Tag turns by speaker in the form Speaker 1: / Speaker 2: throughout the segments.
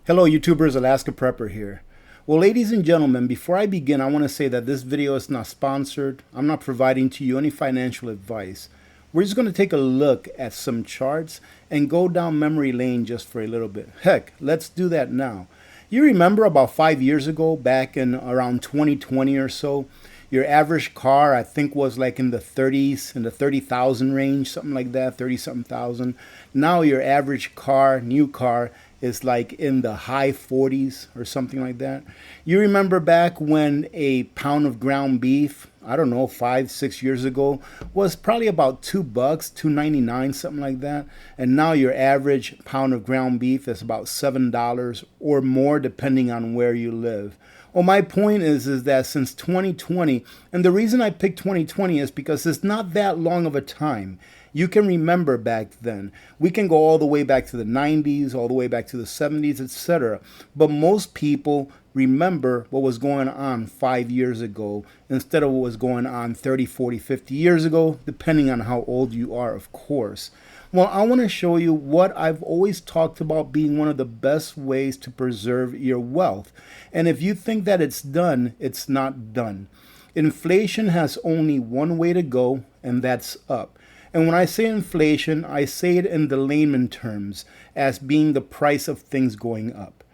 Speaker 1: Hello YouTubers, Alaska Prepper here. Well, ladies and gentlemen, before I begin, I want to say that this video is not sponsored. I'm not providing to you any financial advice. We're just going to take a look at some charts and go down memory lane just for a little bit. Heck, let's do that now. You remember about 5 years ago, back in around 2020 or so, your average car, I think, was like in the 30s, in the 30,000 range, something like that, 30 something thousand. Now your average car, new car, is like in the high 40s or something like that. You remember back when a pound of ground beef, I don't know, 5, 6 years ago, was probably about $2, $2.99, something like that. And now your average pound of ground beef is about $7 or more, depending on where you live. Well, my point is that since 2020, and the reason I picked 2020 is because it's not that long of a time. You can remember back then. We can go all the way back to the 90s, all the way back to the 70s, etc. But most people remember what was going on 5 years ago instead of what was going on 30, 40, 50 years ago, depending on how old you are, of course. Well, I want to show you what I've always talked about being one of the best ways to preserve your wealth. And if you think that it's done, it's not done. Inflation has only one way to go, and that's up. And when I say inflation, I say it in the layman terms as being the price of things going up.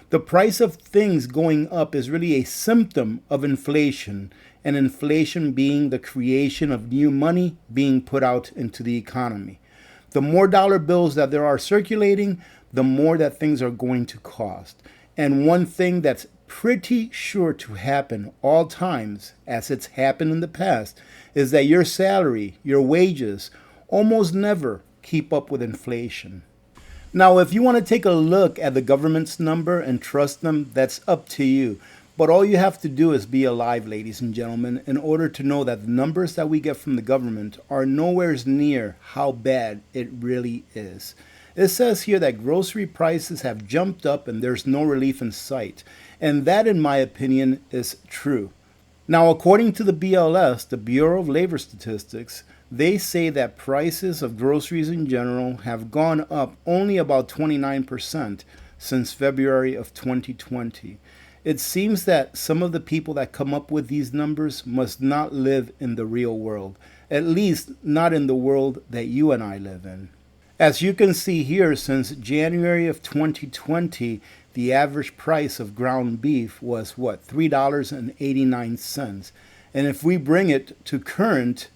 Speaker 1: The price of things going up is really a symptom of inflation, and inflation being the creation of new money being put out into the economy. The more dollar bills that there are circulating, the more that things are going to cost. And one thing that's pretty sure to happen all times, as it's happened in the past, is that your salary, your wages, almost never keep up with inflation. Now, if you want to take a look at the government's number and trust them, that's up to you. But all you have to do is be alive, ladies and gentlemen, in order to know that the numbers that we get from the government are nowhere near how bad it really is. It says here that grocery prices have jumped up and there's no relief in sight. And that, in my opinion, is true. Now, according to the BLS, the Bureau of Labor Statistics, they say that prices of groceries in general have gone up only about 29% since February of 2020. It seems that some of the people that come up with these numbers must not live in the real world, at least not in the world that you and I live in. As you can see here, since January of 2020, the average price of ground beef was what, $3.89. And if we bring it to current,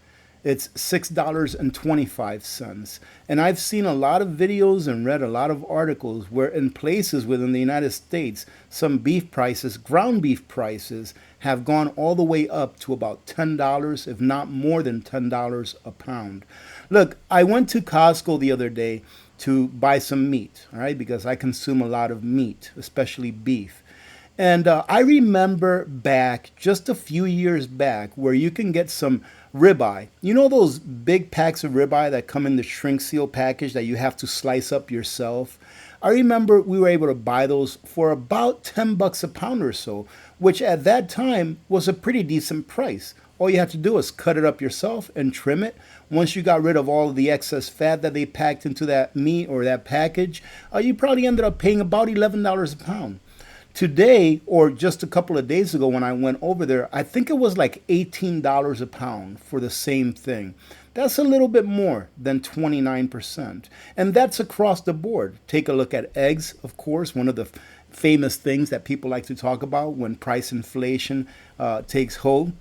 Speaker 1: it's $6.25. And I've seen a lot of videos and read a lot of articles where in places within the United States, some beef prices, ground beef prices, have gone all the way up to about $10, if not more than $10 a pound. Look, I went to Costco the other day to buy some meat, all right, because I consume a lot of meat, especially beef. And I remember back, just a few years back, where you can get some ribeye. You know those big packs of ribeye that come in the shrink seal package that you have to slice up yourself? I remember we were able to buy those for about $10 a pound or so, which at that time was a pretty decent price. All you had to do is cut it up yourself and trim it. Once you got rid of all of the excess fat that they packed into that meat or that package, you probably ended up paying about $11 a pound. Today, or just a couple of days ago when I went over there, I think it was like $18 a pound for the same thing. That's a little bit more than 29%. And that's across the board. Take a look at eggs, of course, one of the famous things that people like to talk about when price inflation takes hold.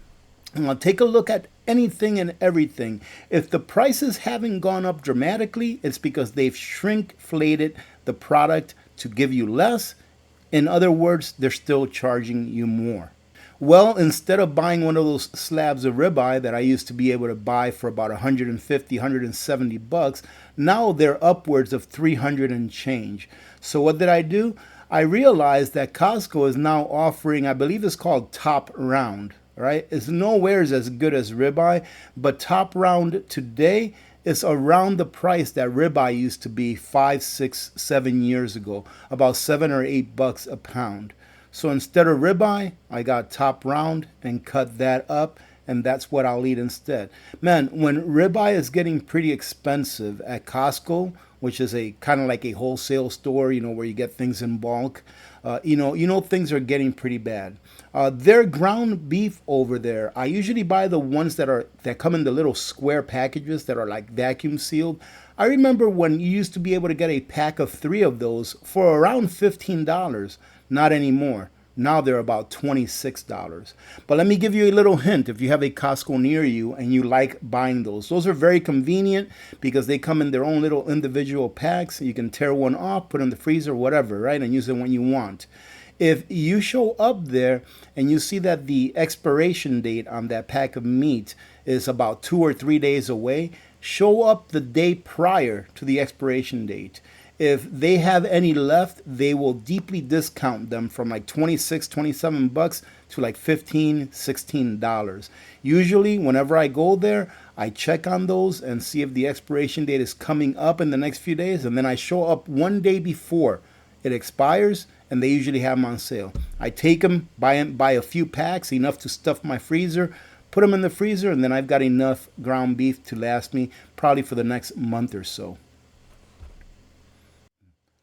Speaker 1: Take a look at anything and everything. If the prices haven't gone up dramatically, it's because they've shrinkflated the product to give you less. In other words, they're still charging you more. Well, instead of buying one of those slabs of ribeye that I used to be able to buy for about 150, 170 bucks, now they're upwards of 300 and change. So what did I do? I realized that Costco is now offering, I believe it's called Top Round, right? It's nowhere as good as ribeye, but Top Round today is around the price that ribeye used to be 5, 6, 7 years ago, about $7 or $8 a pound. So instead of ribeye, I got Top Round and cut that up, and that's what I'll eat instead. Man, when ribeye is getting pretty expensive at Costco, which is a kind of like a wholesale store, where you get things in bulk. Things are getting pretty bad. Their ground beef over there, I usually buy the ones that come in the little square packages that are like vacuum sealed. I remember when you used to be able to get a pack of 3 of those for around $15. Not anymore. Now they're about $26. But let me give you a little hint. If you have a Costco near you and you like buying those are very convenient because they come in their own little individual packs. You can tear one off, put it in the freezer, whatever, right? And use it when you want. If you show up there and you see that the expiration date on that pack of meat is about 2 or 3 days away, show up the day prior to the expiration date. If they have any left, they will deeply discount them from like 26, 27 bucks to like $15, $16. Usually, whenever I go there, I check on those and see if the expiration date is coming up in the next few days. And then I show up one day before it expires, and they usually have them on sale. I take them, buy a few packs, enough to stuff my freezer, put them in the freezer, and then I've got enough ground beef to last me probably for the next month or so.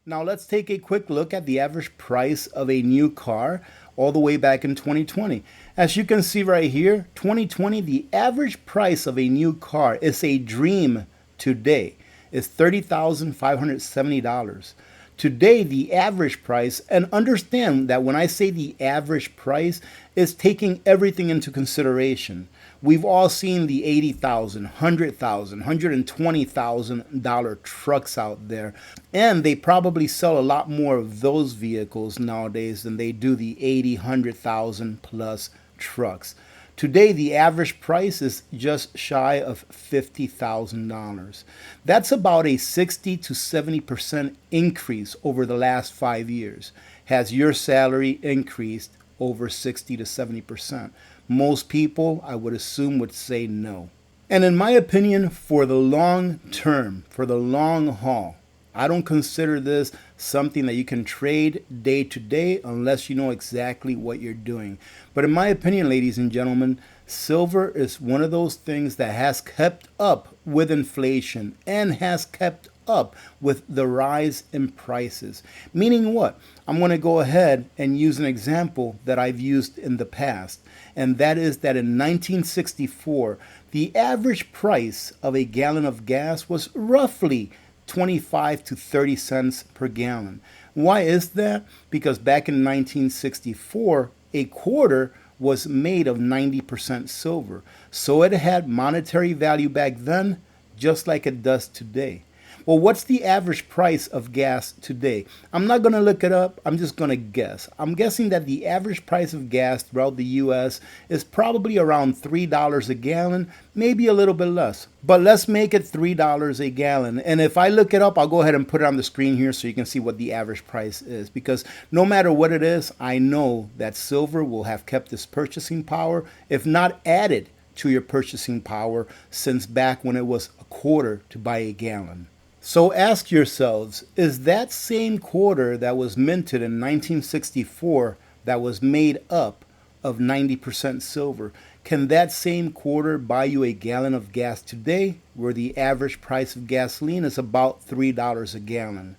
Speaker 1: Now let's take a quick look at the average price of a new car all the way back in 2020. As you can see right here, 2020, the average price of a new car is a dream today. It's $30,570. Today, the average price, and understand that when I say the average price, is taking everything into consideration. We've all seen the $80,000, $100,000, $120,000 trucks out there, and they probably sell a lot more of those vehicles nowadays than they do the $80,000, $100,000 plus trucks. Today, the average price is just shy of $50,000. That's about a 60 to 70% increase over the last 5 years. Has your salary increased over 60 to 70%? Most people, I would assume, would say no. And in my opinion, for the long term, for the long haul, I don't consider this something that you can trade day to day unless you know exactly what you're doing. But in my opinion, ladies and gentlemen, silver is one of those things that has kept up with inflation and has kept up with the rise in prices. Meaning what? I'm going to go ahead and use an example that I've used in the past. And that is that in 1964, the average price of a gallon of gas was roughly 25 to 30 cents per gallon. Why is that? Because back in 1964, a quarter was made of 90% silver. So it had monetary value back then, just like it does today. Well, what's the average price of gas today? I'm not going to look it up. I'm just going to guess. I'm guessing that the average price of gas throughout the U.S. is probably around $3 a gallon, maybe a little bit less. But let's make it $3 a gallon. And if I look it up, I'll go ahead and put it on the screen here so you can see what the average price is. Because no matter what it is, I know that silver will have kept its purchasing power, if not added to your purchasing power, since back when it was a quarter to buy a gallon. So ask yourselves, is that same quarter that was minted in 1964 that was made up of 90% silver, can that same quarter buy you a gallon of gas today, where the average price of gasoline is about $3 a gallon?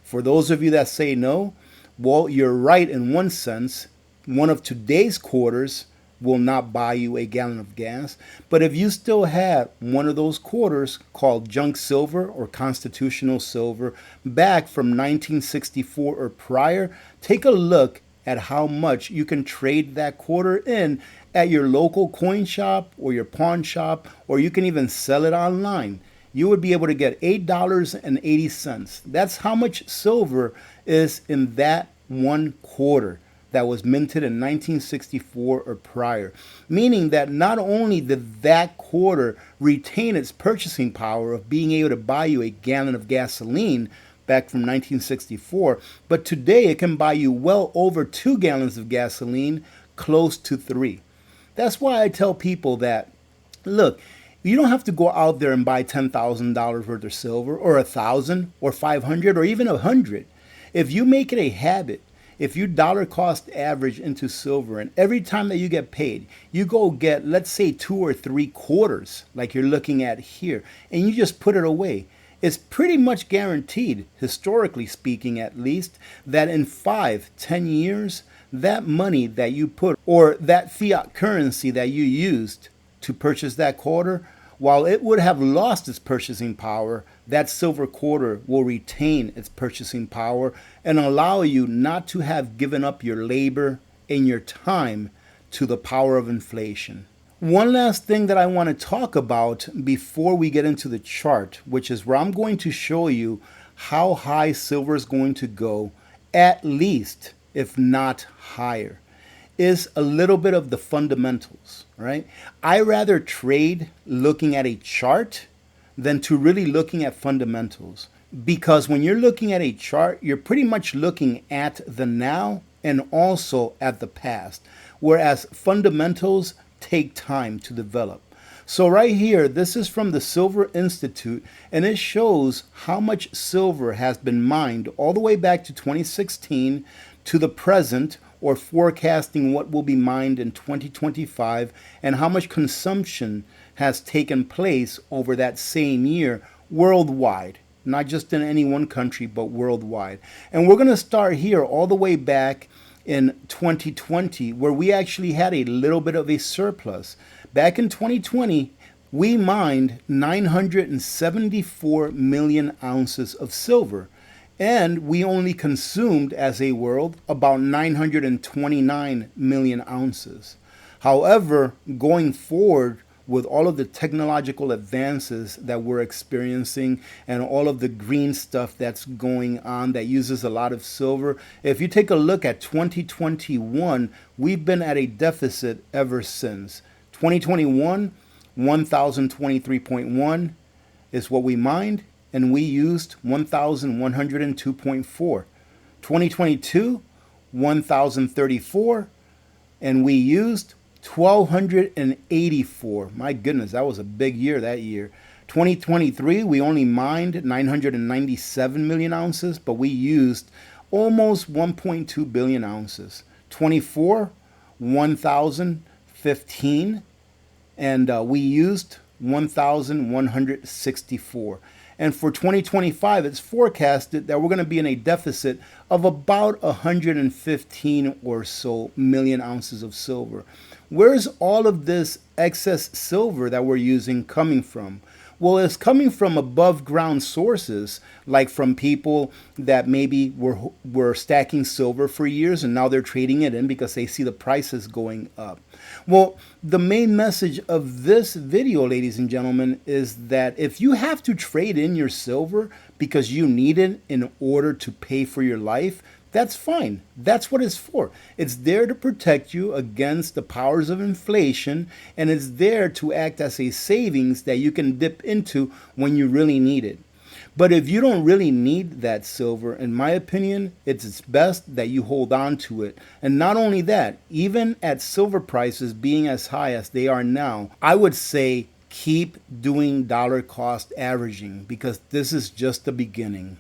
Speaker 1: For those of you that say no, well, you're right in one sense. One of today's quarters will not buy you a gallon of gas. But if you still had one of those quarters called junk silver or constitutional silver back from 1964 or prior, take a look at how much you can trade that quarter in at your local coin shop or your pawn shop, or you can even sell it online. You would be able to get $8.80. That's how much silver is in that one quarter that was minted in 1964 or prior. Meaning that not only did that quarter retain its purchasing power of being able to buy you a gallon of gasoline back from 1964, but today it can buy you well over 2 gallons of gasoline, close to 3. That's why I tell people that, look, you don't have to go out there and buy $10,000 worth of silver, or 1,000, or 500, or even 100. If you make it a habit, if you dollar cost average into silver, and every time that you get paid, you go get, let's say, 2 or 3 quarters, like you're looking at here, and you just put it away. it's pretty much guaranteed, historically speaking at least, that in 5, 10 years, that money that you put or that fiat currency that you used to purchase that quarter, while it would have lost its purchasing power, that silver quarter will retain its purchasing power and allow you not to have given up your labor and your time to the power of inflation. One last thing that I want to talk about before we get into the chart, which is where I'm going to show you how high silver is going to go, at least, if not higher, is a little bit of the fundamentals, right? I rather trade looking at a chart than to really looking at fundamentals. Because when you're looking at a chart, you're pretty much looking at the now and also at the past. Whereas fundamentals take time to develop. So right here, this is from the Silver Institute, and it shows how much silver has been mined all the way back to 2016 to the present, or forecasting what will be mined in 2025, and how much consumption has taken place over that same year worldwide. Not just in any one country, but worldwide. And we're going to start here all the way back in 2020, where we actually had a little bit of a surplus. Back in 2020, we mined 974 million ounces of silver, and we only consumed as a world about 929 million ounces. However, going forward, with all of the technological advances that we're experiencing and all of the green stuff that's going on that uses a lot of silver, if you take a look at 2021, we've been at a deficit ever since. 2021, 1023.1 is what we mined, and we used 1102.4. 2022, 1034, and we used 1,284. My goodness, that was a big year that year. 2023, we only mined 997 million ounces, but we used almost 1.2 billion ounces. 24, 1,015, and we used 1,164. And for 2025, it's forecasted that we're going to be in a deficit of about 115 or so million ounces of silver. Where's all of this excess silver that we're using coming from? Well, it's coming from above ground sources, like from people that maybe were stacking silver for years and now they're trading it in because they see the prices going up. Well, the main message of this video, ladies and gentlemen, is that if you have to trade in your silver because you need it in order to pay for your life, that's fine. That's what it's for. It's there to protect you against the powers of inflation, and it's there to act as a savings that you can dip into when you really need it. But if you don't really need that silver, in my opinion, it's best that you hold on to it. And not only that, even at silver prices being as high as they are now, I would say keep doing dollar cost averaging, because this is just the beginning.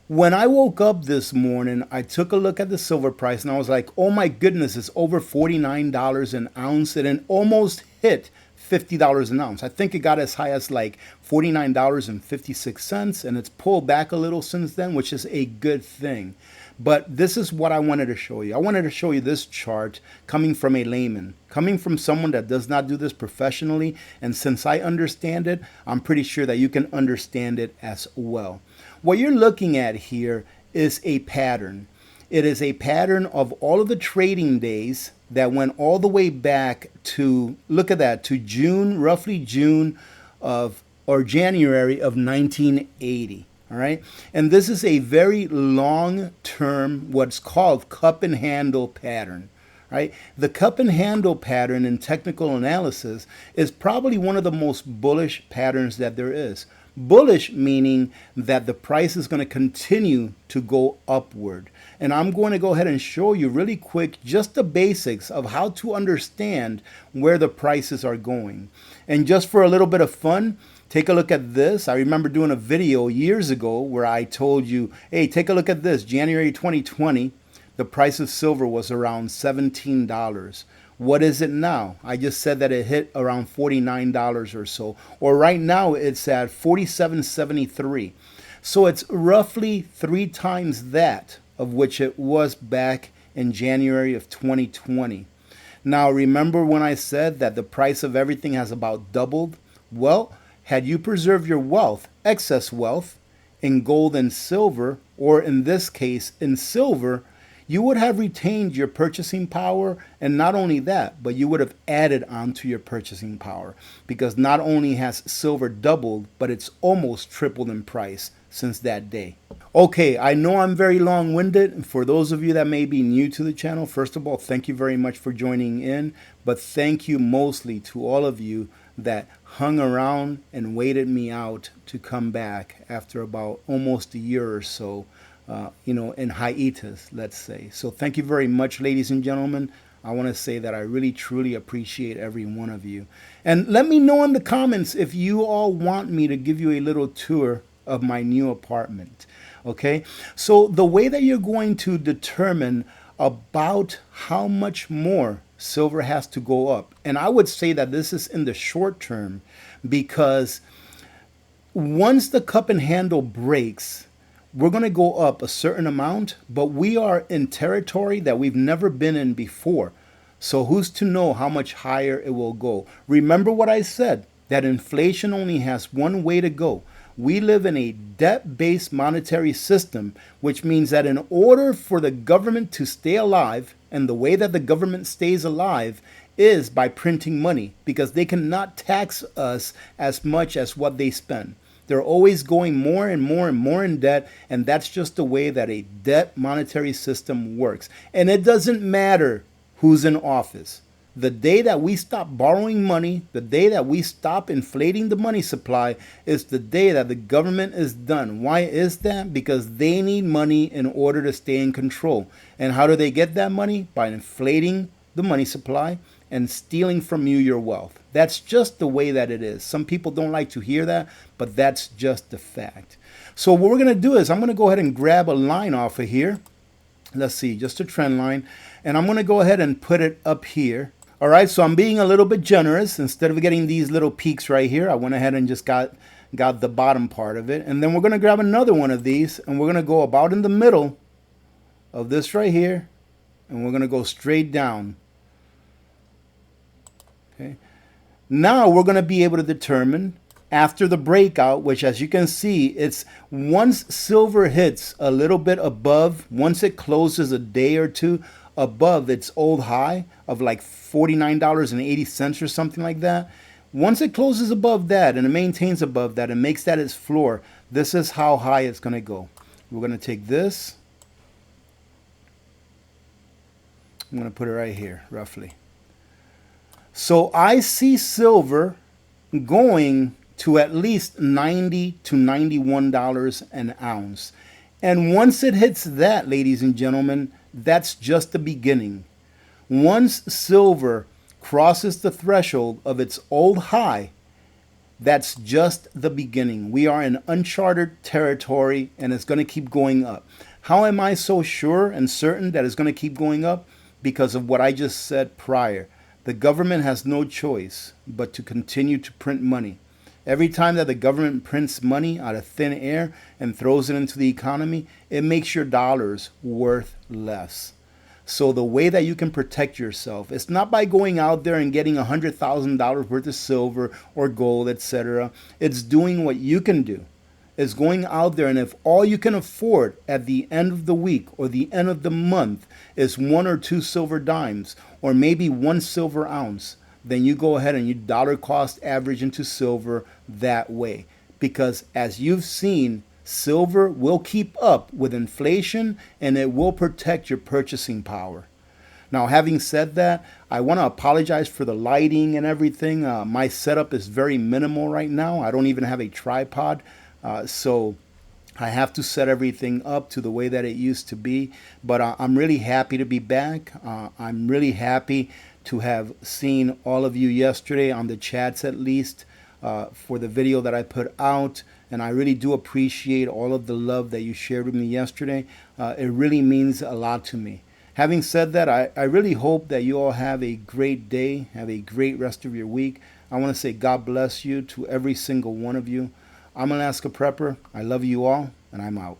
Speaker 1: When I woke up this morning, I took a look at the silver price and I was like, oh my goodness, it's over $49 an ounce, and it almost hit $50 an ounce. I think it got as high as like $49.56, and it's pulled back a little since then, which is a good thing. But this is what I wanted to show you. I wanted to show you this chart coming from a layman, coming from someone that does not do this professionally. And since I understand it, I'm pretty sure that you can understand it as well. What you're looking at here is a pattern. It is a pattern of all of the trading days that went all the way back to, look at that, to June, roughly June of, or January of 1980. All right. And this is a very long term, what's called cup and handle pattern. Right. The cup and handle pattern in technical analysis is probably one of the most bullish patterns that there is. Bullish meaning that the price is going to continue to go upward. And I'm going to go ahead and show you really quick just the basics of how to understand where the prices are going. And just for a little bit of fun, take a look at this. I remember doing a video years ago where I told you, hey, take a look at this. January 2020, the price of silver was around $17. What is it now? I just said that it hit around $49 or so, or right now it's at $47.73. So it's roughly 3 times that of which it was back in January of 2020. Now, remember when I said that the price of everything has about doubled? Well, had you preserved your wealth, excess wealth, in gold and silver, or in this case, in silver, you would have retained your purchasing power, and not only that, but you would have added on to your purchasing power, because not only has silver doubled, but it's almost tripled in price since that day. Okay, I know I'm very long-winded. For those of you that may be new to the channel, first of all, thank you very much for joining in, but thank you mostly to all of you that hung around and waited me out to come back after about almost a year or so, in hiatus, let's say. So thank you very much, ladies and gentlemen. I want to say that I really, truly appreciate every one of you. And let me know in the comments if you all want me to give you a little tour of my new apartment. Okay, so the way that you're going to determine about how much more silver has to go up, and I would say that this is in the short term, because once the cup and handle breaks, we're going to go up a certain amount, but we are in territory that we've never been in before. So who's to know how much higher it will go? Remember what I said, that inflation only has one way to go. We live in a debt-based monetary system, which means that in order for the government to stay alive, and the way that the government stays alive is by printing money, because they cannot tax us as much as what they spend. They're always going more and more and more in debt, and that's just the way that a debt monetary system works. And it doesn't matter who's in office. The day that we stop borrowing money, the day that we stop inflating the money supply, is the day that the government is done. Why is that? Because they need money in order to stay in control. And how do they get that money? By inflating the money supply and stealing from you your wealth. That's just the way that it is. Some people don't like to hear that, but that's just the fact. So what we're going to do is I'm going to go ahead and grab a line off of here. Let's see, just a trend line. And I'm going to go ahead and put it up here. All right, so I'm being a little bit generous. Instead of getting these little peaks right here, I went ahead and just got the bottom part of it. And then we're going to grab another one of these, and we're going to go about in the middle of this right here, and we're going to go straight down. Okay. Now we're going to be able to determine after the breakout, which as you can see, it's once silver hits a little bit above, once it closes a day or two above its old high of like $49.80 or something like that. Once it closes above that and it maintains above that and makes that its floor, this is how high it's going to go. We're going to take this. I'm going to put it right here, roughly. So I see silver going to at least $90 to $91 an ounce. And once it hits that, ladies and gentlemen, that's just the beginning. Once silver crosses the threshold of its old high, that's just the beginning. We are in uncharted territory, and it's going to keep going up. How am I so sure and certain that it's going to keep going up? Because of what I just said prior. The government has no choice but to continue to print money. Every time that the government prints money out of thin air and throws it into the economy, it makes your dollars worth less. So the way that you can protect yourself, it's not by going out there and getting $100,000 worth of silver or gold, etc. It's doing what you can do. It's going out there, and if all you can afford at the end of the week or the end of the month is 1 or 2 silver dimes, or maybe 1 silver ounce, then you go ahead and you dollar cost average into silver that way. Because as you've seen, silver will keep up with inflation, and it will protect your purchasing power. Now, having said that, I want to apologize for the lighting and everything. My setup is very minimal right now. I don't even have a tripod. So I have to set everything up to the way that it used to be. But I'm really happy to be back. I'm really happy to have seen all of you yesterday on the chats, at least, for the video that I put out. And I really do appreciate all of the love that you shared with me yesterday. It really means a lot to me. Having said that, I really hope that you all have a great day, have a great rest of your week. I want to say God bless you to every single one of you. I'm Alaska Prepper. I love you all, and I'm out.